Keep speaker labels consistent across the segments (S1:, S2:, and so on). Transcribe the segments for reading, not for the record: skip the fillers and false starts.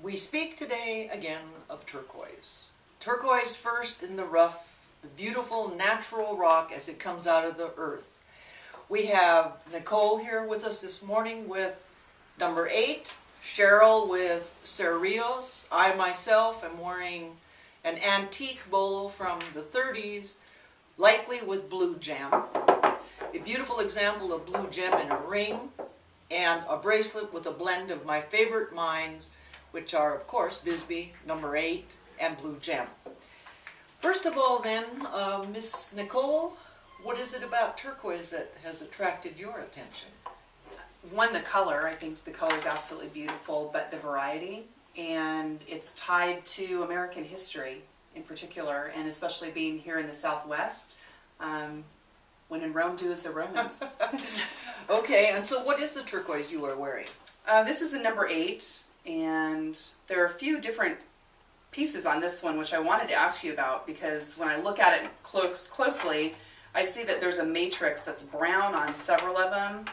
S1: We speak today again of turquoise. Turquoise first in the rough, the beautiful natural rock as it comes out of the earth. We have Nicole here with us this morning with number 8, Cheryl with Cerrillos. I myself am wearing an antique bowl from the 30s, likely with blue gem. A beautiful example of blue gem in a ring, and a bracelet with a blend of my favorite mines, which are, of course, Bisbee, number 8, and blue gem. First of all then, Miss Nicole, what is it about turquoise that has attracted your attention?
S2: One, the color. I think the color is absolutely beautiful, but the variety, and it's tied to American history in particular, and especially being here in the Southwest. When in Rome, do as the Romans.
S1: Okay, and so what is the turquoise you are wearing?
S2: This is a number 8, and there are a few different pieces on this one which I wanted to ask you about, because when I look at it closely, I see that there's a matrix that's brown on several of them,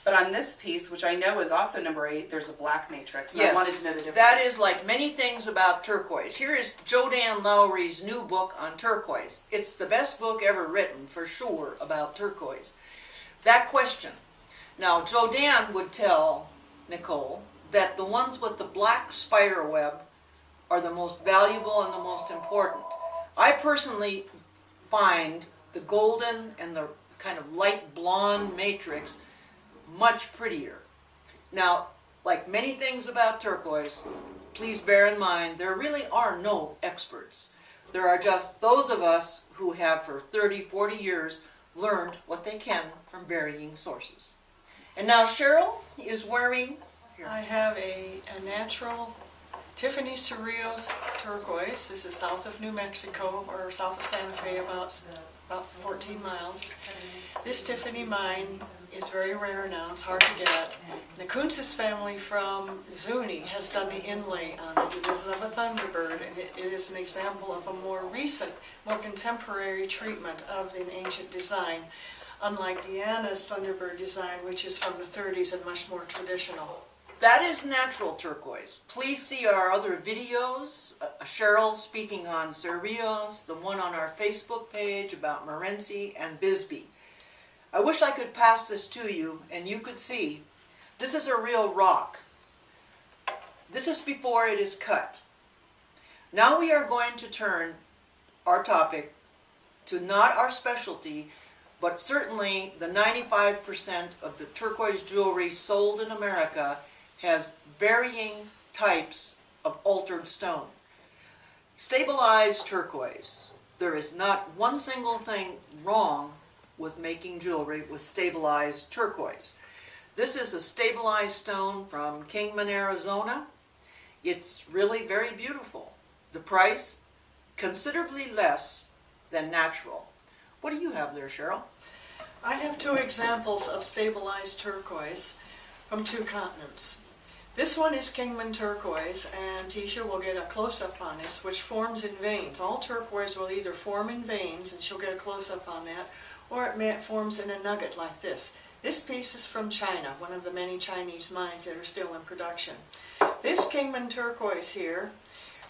S2: but on this piece, which I know is also number 8, there's a black matrix, and
S1: Yes,
S2: I wanted to know the difference.
S1: that is like many things about turquoise. Here is Jodan Lowry's new book on turquoise. It's the best book ever written, for sure, about turquoise. That question. Now, Jodan would tell Nicole that the ones with the black spider web are the most valuable and the most important. I personally find the golden and the kind of light blonde matrix much prettier. Now, like many things about turquoise, please bear in mind there really are no experts. There are just those of us who have for 30, 40 years learned what they can from varying sources. And now Cheryl is wearing... Here.
S3: I have a natural Tiffany Cerrillos turquoise. This is south of New Mexico, or south of Santa Fe, about 14 miles. This Tiffany mine is very rare now. It's hard to get. The Kuntz's family from Zuni has done the inlay on it. It is of a Thunderbird, and it is an example of a more recent, more contemporary treatment of an ancient design, unlike Deanna's Thunderbird design, which is from the 30s and much more traditional.
S1: That is natural turquoise. Please see our other videos, Cheryl speaking on Cerrillos, the one on our Facebook page about Morenci and Bisbee. I wish I could pass this to you and you could see. This is a real rock. This is before it is cut. Now we are going to turn our topic to not our specialty, but certainly the 95% of the turquoise jewelry sold in America has varying types of altered stone. Stabilized turquoise. There is not one single thing wrong with making jewelry with stabilized turquoise. This is a stabilized stone from Kingman, Arizona. It's really very beautiful. The price, considerably less than natural. What do you have there, Cheryl?
S3: I have 2 examples of stabilized turquoise from 2 continents. This one is Kingman turquoise, and Tisha will get a close-up on this, which forms in veins. All turquoise will either form in veins, and she'll get a close-up on that, or it forms in a nugget like this. This piece is from China, one of the many Chinese mines that are still in production. This Kingman turquoise here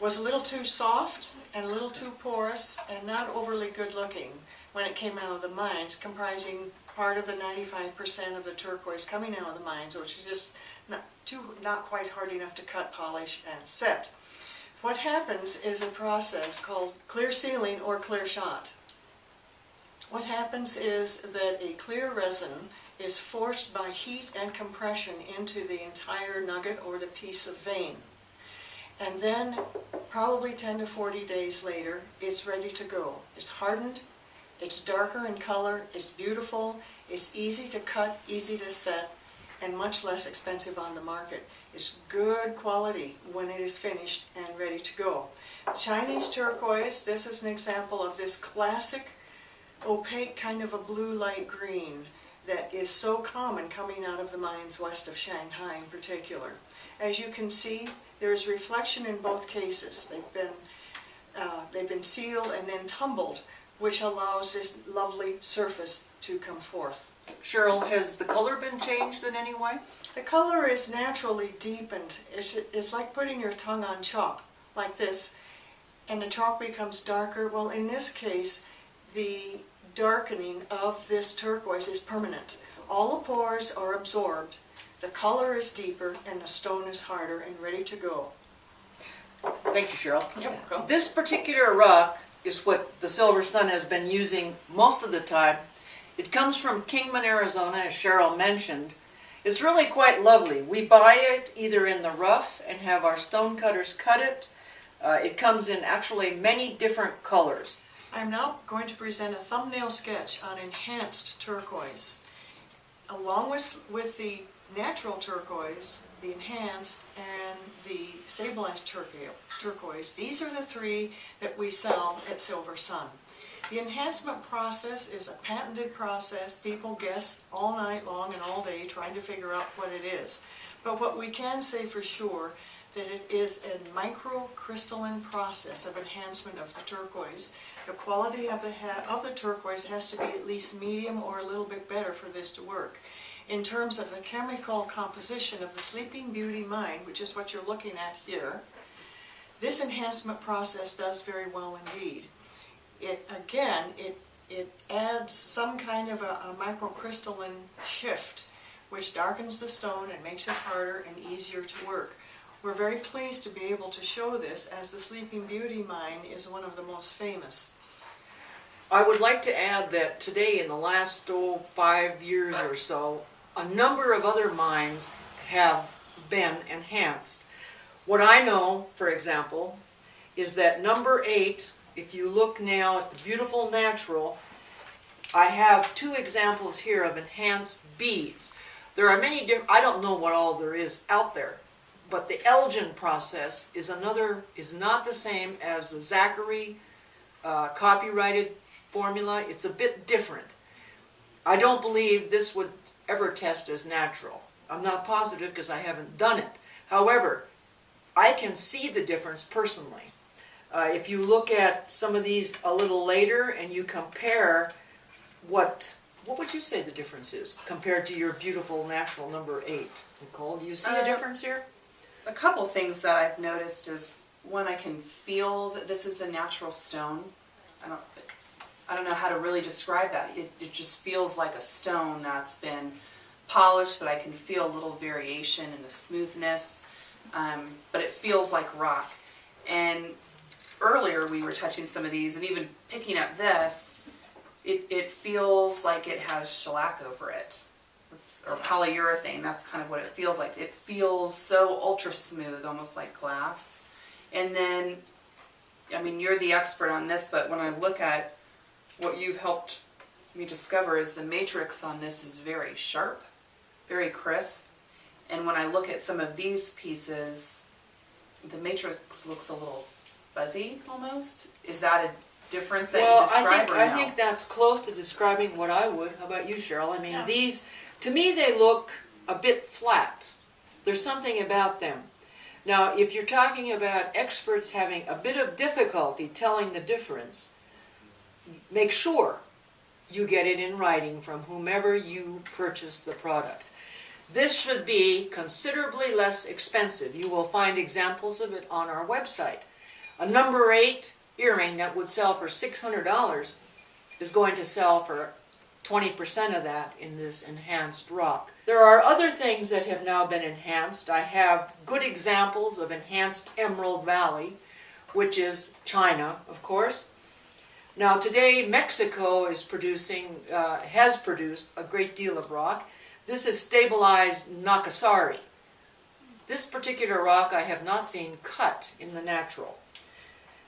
S3: was a little too soft and a little too porous and not overly good looking when it came out of the mines, comprising part of the 95% of the turquoise coming out of the mines, which is just not quite hard enough to cut, polish, and set. What happens is a process called clear sealing or clear shot. What happens is that a clear resin is forced by heat and compression into the entire nugget or the piece of vein. And then, probably 10 to 40 days later, it's ready to go. It's hardened, it's darker in color, it's beautiful, it's easy to cut, easy to set, and much less expensive on the market. It's good quality when it is finished and ready to go. The Chinese turquoise, this is an example of this classic opaque kind of a blue light green that is so common coming out of the mines west of Shanghai in particular. As you can see, there's reflection in both cases. They've been sealed and then tumbled, which allows this lovely surface to come forth.
S1: Cheryl, has the color been changed in any way?
S3: The color is naturally deepened. It's like putting your tongue on chalk, like this, and the chalk becomes darker. Well, in this case, the darkening of this turquoise is permanent. All the pores are absorbed, the color is deeper, and the stone is harder and ready to go.
S1: Thank you, Cheryl.
S2: Yep, go.
S1: This particular rock is what the Silver Sun has been using most of the time. It comes from Kingman, Arizona, as Cheryl mentioned. It's really quite lovely. We buy it either in the rough and have our stone cutters cut it. It comes in actually many different colors.
S3: I'm now going to present a thumbnail sketch on enhanced turquoise. Along with the natural turquoise, the enhanced, and the stabilized turquoise, these are the three that we sell at Silver Sun. The enhancement process is a patented process. People guess all night long and all day trying to figure out what it is. But what we can say for sure, that it is a microcrystalline process of enhancement of the turquoise. The quality of the turquoise has to be at least medium or a little bit better for this to work. In terms of the chemical composition of the Sleeping Beauty mine, which is what you're looking at here, this enhancement process does very well indeed. It adds some kind of a microcrystalline shift, which darkens the stone and makes it harder and easier to work. We're very pleased to be able to show this, as the Sleeping Beauty mine is one of the most famous.
S1: I would like to add that today, in the last 5 years or so, a number of other mines have been enhanced. What I know, for example, is that number 8, if you look now at the beautiful natural, I have 2 examples here of enhanced beads. There are many different, I don't know what all there is out there, but the Elgin process is not the same as the Zachary copyrighted formula. It's a bit different. I don't believe this would ever test as natural. I'm not positive because I haven't done it. However, I can see the difference personally. If you look at some of these a little later and you compare what would you say the difference is compared to your beautiful natural number 8, Nicole? Do you see a difference here?
S2: A couple things that I've noticed is, one, I can feel that this is a natural stone. I don't know how to really describe that. It just feels like a stone that's been polished, but I can feel a little variation in the smoothness, but it feels like rock. And earlier we were touching some of these, and even picking up this, it feels like it has shellac over it. Or polyurethane, that's kind of what it feels like. It feels so ultra smooth, almost like glass. And then, I mean, you're the expert on this, but when I look at what you've helped me discover is the matrix on this is very sharp, very crisp. And when I look at some of these pieces, the matrix looks a little fuzzy almost. Is that a difference that you describe or no?
S1: I think that's close to describing what I would. How about you, Cheryl? I mean, these, to me, they look a bit flat. There's something about them. Now, if you're talking about experts having a bit of difficulty telling the difference, make sure you get it in writing from whomever you purchase the product. This should be considerably less expensive. You will find examples of it on our website. A number 8 earring that would sell for $600 is going to sell for 20% of that in this enhanced rock. There are other things that have now been enhanced. I have good examples of enhanced Emerald Valley, which is China, of course. Now today Mexico is has produced a great deal of rock. This is stabilized Nakasari. This particular rock I have not seen cut in the natural.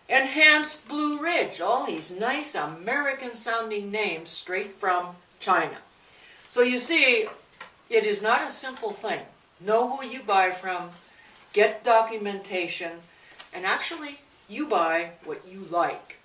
S1: Enhanced Blue Ridge, all these nice American sounding names straight from China. So you see, it is not a simple thing. Know who you buy from, get documentation, and actually you buy what you like.